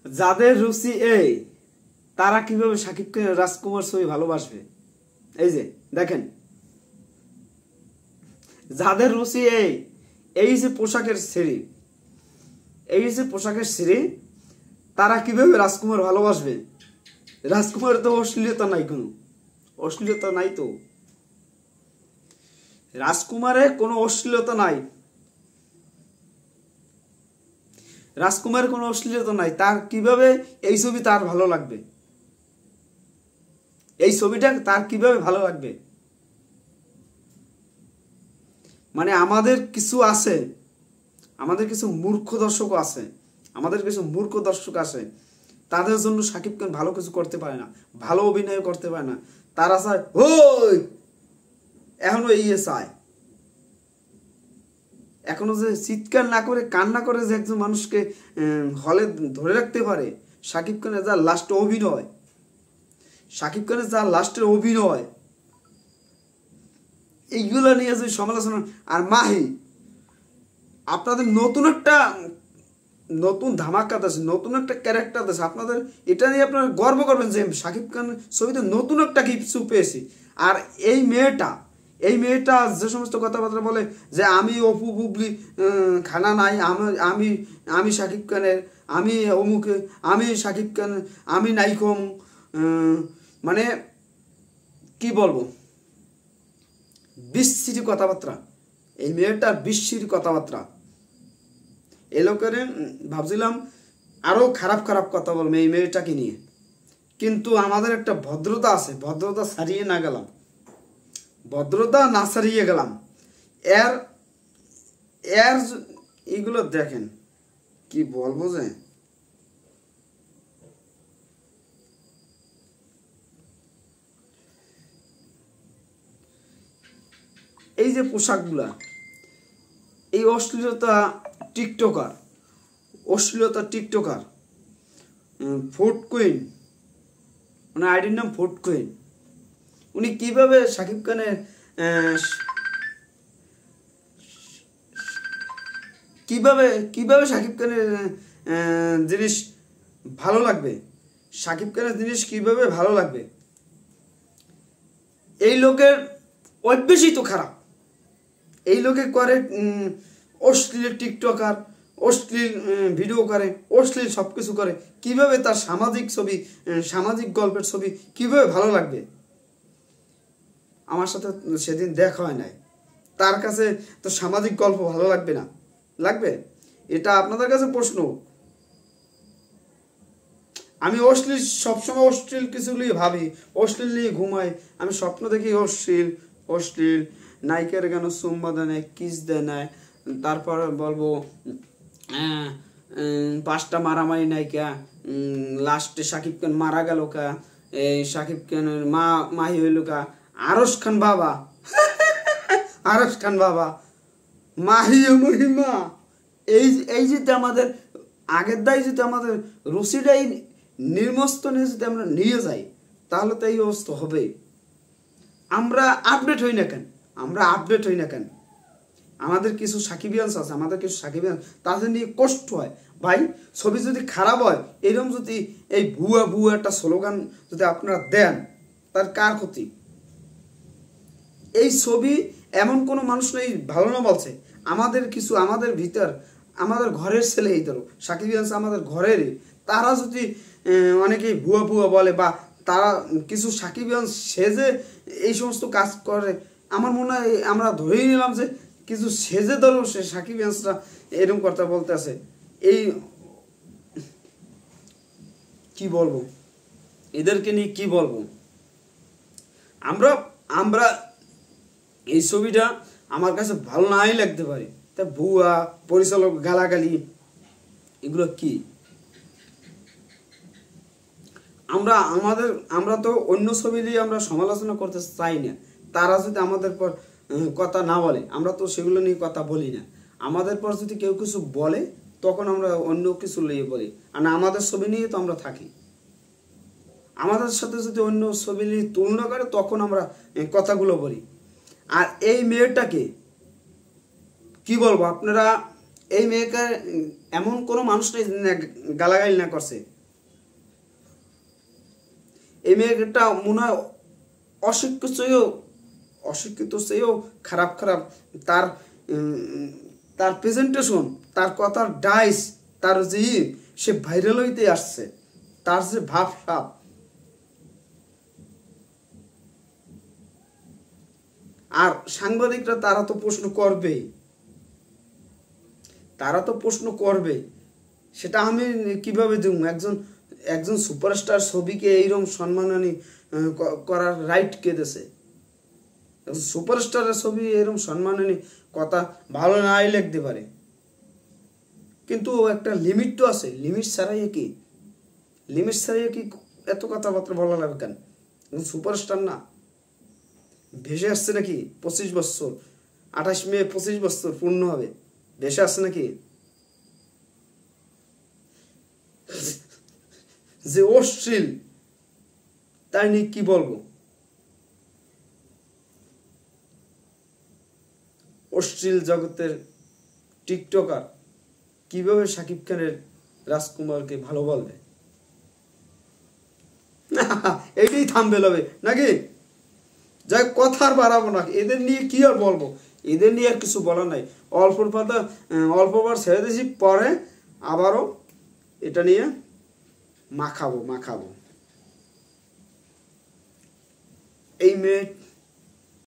যাদের রুচি এই তারা কিভাবে শাকিবকে রাজকুমার ছবি ভালোবাসবে? এই যে দেখেন, যাদের রুচি এই যে পোশাকের সিঁড়ি, এই যে পোশাকের সিঁড়ি, তারা কিভাবে রাজকুমার ভালোবাসবে? রাজকুমার তো অশ্লীলতা নাই, কোনো অশ্লীলতা নাই, তো রাজকুমারে কোনো অশ্লীলতা নাই, রাজকুমারের কোনো অশ্লীলতা নাই। তার কিভাবে এই ছবি তার ভালো লাগবে? এই ছবিটা তার কিভাবে ভালো লাগবে? মানে আমাদের কিছু আছে, আমাদের কিছু মূর্খ দর্শক আছে, আমাদের কিছু মূর্খ দর্শক আছে, তাদের জন্য শাকিব খান ভালো কিছু করতে পারে না, ভালো অভিনয় করতে পারে না। তারা চায় ওই এখনো চায়, এখনো যে চিৎকার না করে কান্না করে যে একজন মানুষকে হলে ধরে রাখতে পারে। শাকিব খানের যা লাস্ট অভিনয়, শাকিব খানের যা লাস্টের অভিনয়, এইগুলো নিয়ে যে সমালোচনা। আর মাহি, আপনাদের নতুন একটা নতুন ধামাকা আছে, নতুন একটা ক্যারেক্টার আছে, আপনাদের এটা নিয়ে আপনারা গর্ব করবেন যে শাকিব খান ছবিতে নতুন একটা কিছু পেয়েছি। আর এই মেয়েটা যে সমস্ত কথাবার্তা বলে যে আমি অপু বুবলি খানা নাই, আমি আমি শাকিব খানের, আমি অমুকে, আমি শাকিব খান, আমি নাইকম, মানে কি বলবো, বিশ্রী কথাবার্তা। এই মেয়েটার বিশ্রী কথাবার্তা। এই লোকের ভাবছিলাম আরও খারাপ খারাপ কথা বলবে এই মেয়েটাকে নিয়ে, কিন্তু আমাদের একটা ভদ্রতা আছে, ভদ্রতা ছাড়িয়ে না গেলাম, ভদ্রতা না ছাড়িয়ে গেলাম। এর এর এইগুলো দেখেন, কি বলবো যে, এই যে পোশাকগুলা, এই অশ্লীলতা টিকটকার ফুড কুইন, মানে আইডির নাম ফুড কুইন, উনি কিভাবে শাকিব খানের কিভাবে শাকিব খানের জিনিস ভালো লাগবে, শাকিব খানের জিনিস কিভাবে ভালো লাগবে? এই লোকের অভ্যেসই তো খারাপ। এই লোকে করে অশ্লীল টিকটকার, অশ্লীল ভিডিও করে, অশ্লীল সব কিছু করে। কীভাবে তার সামাজিক ছবি, সামাজিক গল্পের ছবি কিভাবে ভালো লাগবে? আমার সাথে সেদিন দেখা হয় নাই, তার কাছে তো সামাজিক গল্প ভালো লাগবে না? লাগবে? এটা আপনাদের কাছে প্রশ্ন। আমি অশ্লীল, সবসময় অশ্লীল কিছু নিয়ে ভাবি, অশ্লীল নিয়ে ঘুমাই, আমি স্বপ্ন দেখি অশ্লীল নায়িকার কেন চুম্বা দেয় নেয়, কিস দেয় নেয়, তারপর বলবো 5টা মারামারি নায়িকা, লাস্টে শাকিব খান মারা গেল কা, শাকিব খানের মাহি হইল কা, আরশ খান বাবা আরশ খান বাবা, মাহি মহিমা। এই যদি আমাদের আগের দায় যদি আমাদের রুচিটাই নির্মস্ত নিয়ে যদি আমরা নিয়ে যাই, তাহলে তো এই অবস্থা হবে। আমরা আপডেট হই না কেন? আমাদের কিছু সাকিবিয়ান্স আছে, তাদের নিয়ে কষ্ট হয়। ভাই, ছবি যদি খারাপ হয়, এরকম যদি এই ভুয়া একটা স্লোগান যদি আপনারা দেন, তার কার ক্ষতি? এই ছবি এমন কোনো মানুষ নেই ভালো না বলছে। আমাদের ভিতর, আমাদের ঘরের ছেলে, এই ধরো সাকিবিয়ান্স আমাদের ঘরেরই, তারা যদি অনেকেই ভুয়া বলে, বা তারা কিছু সাকিবিয়ান্স সেজে এই সমস্ত কাজ করে, আমার মনে হয় আমরা ধরেই নিলাম যে কিছু সেজে ধরো সে সাকিবিয়ান্সরা এরকম কথা বলতে আছে। এই কি বলবো, এদেরকে নিয়ে কি বলবো? আমরা এই ছবিটা আমার কাছে ভালো নাই লাগতে পারে, তা ভুয়া পরিচালক গালাগালি, এগুলো কি? আমরা তো অন্য ছবি দিয়ে আমরা সমালোচনা করতে চাই না। তারা যদি আমাদের পর কথা না বলে, আমরা তো সেগুলো নিয়ে কথা বলি না। আমাদের পর যদি কেউ কিছু বলে, তখন আমরা অন্য কিছু নিয়ে বলি, আর না আমাদের ছবি নিয়ে তো আমরা থাকি। আমাদের সাথে যদি অন্য ছবি নিয়ে তুলনা করে, তখন আমরা কথাগুলো বলি। আর এই মেয়েটাকে কি বলবো, আপনারা এই মেয়েকে এমন কোনো মানুষ নেই গালাগালি না করছে। এই মেয়েটা মনে হয় অশিক্ষিত চেয়েও খারাপ খারাপ তার তার প্রেজেন্টেশন, তার কথার ডাইস, তার যে সে ভাইরাল হইতে আসছে, তার যে ভাব সাপ। আর সাংবাদিকরা তারা তো প্রশ্ন করবে, সেটা আমি কিভাবে দেব? একজন সুপারস্টার ছবিকে এইরকম সম্মানহানি করার রাইট কে দেছে? সুপারস্টারের ছবি এরকম সম্মানহানি কথা ভালো নাই লিখতে পারে, কিন্তু একটা লিমিট তো আছে। লিমিট ছাড়াই কি এত কথাবার্তা বলা লাগবে কেন? সুপারস্টার না, ভেসে আসছে নাকি 25 বছর, 28 মে 25 বছর পূর্ণ হবে, ভেসে আসছে নাকি? যে অশ্লীল, তাই নিয়ে কি বলবো? অশ্লীল জগতের টিকটকার কিভাবে শাকিব খানের রাজকুমারকে ভালো বলবে? এইটাই থামবেল হবে নাকি? যাই কথা আর বাড়াবো না, এদের নিয়ে কি আর বলবো, এদের নিয়ে আর কিছু বলার নাই। অল্পবার ছেড়ে দিয়েছি, পরে আবারও এটা নিয়ে মাখাবো। এই মেয়ে